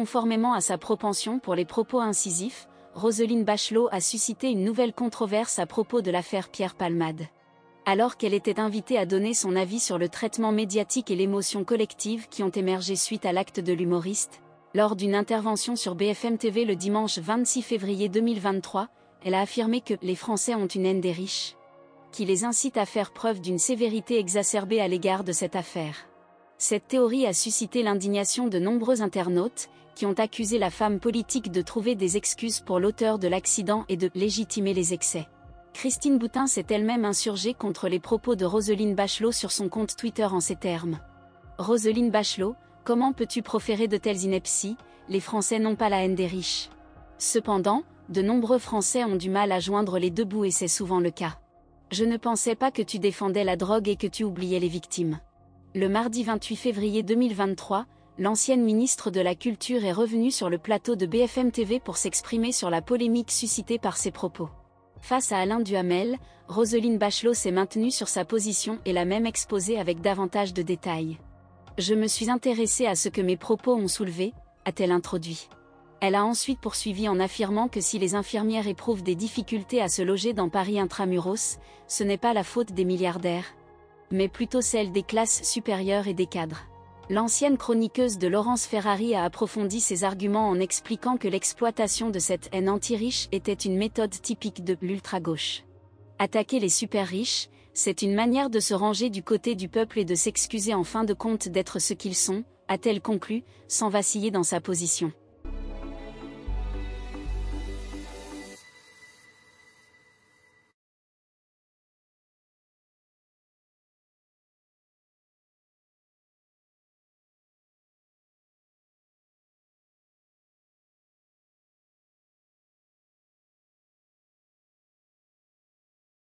conformément à sa propension pour les propos incisifs, Roselyne Bachelot a suscité une nouvelle controverse à propos de l'affaire Pierre Palmade. Alors qu'elle était invitée à donner son avis sur le traitement médiatique et l'émotion collective qui ont émergé suite à l'acte de l'humoriste, lors d'une intervention sur BFM TV le dimanche 26 février 2023, elle a affirmé que « les Français ont une haine des riches », qui les incite à faire preuve d'une sévérité exacerbée à l'égard de cette affaire. Cette théorie a suscité l'indignation de nombreux internautes, qui ont accusé la femme politique de trouver des excuses pour l'auteur de l'accident et de légitimer les excès. Christine Boutin s'est elle-même insurgée contre les propos de Roselyne Bachelot sur son compte Twitter en ces termes. Roselyne Bachelot, comment peux-tu proférer de telles inepties? Les Français n'ont pas la haine des riches. Cependant, de nombreux Français ont du mal à joindre les deux bouts et c'est souvent le cas. Je ne pensais pas que tu défendais la drogue et que tu oubliais les victimes. Le mardi 28 février 2023, l'ancienne ministre de la Culture est revenue sur le plateau de BFM TV pour s'exprimer sur la polémique suscitée par ses propos. Face à Alain Duhamel, Roselyne Bachelot s'est maintenue sur sa position et l'a même exposée avec davantage de détails. Je me suis intéressée à ce que mes propos ont soulevé, a-t-elle introduit. Elle a ensuite poursuivi en affirmant que si les infirmières éprouvent des difficultés à se loger dans Paris intramuros, ce n'est pas la faute des milliardaires, mais plutôt celle des classes supérieures et des cadres. L'ancienne chroniqueuse de Laurence Ferrari a approfondi ses arguments en expliquant que l'exploitation de cette haine anti-riche était une méthode typique de l'ultra-gauche. Attaquer les super riches, c'est une manière de se ranger du côté du peuple et de s'excuser en fin de compte d'être ce qu'ils sont, a-t-elle conclu, sans vaciller dans sa position.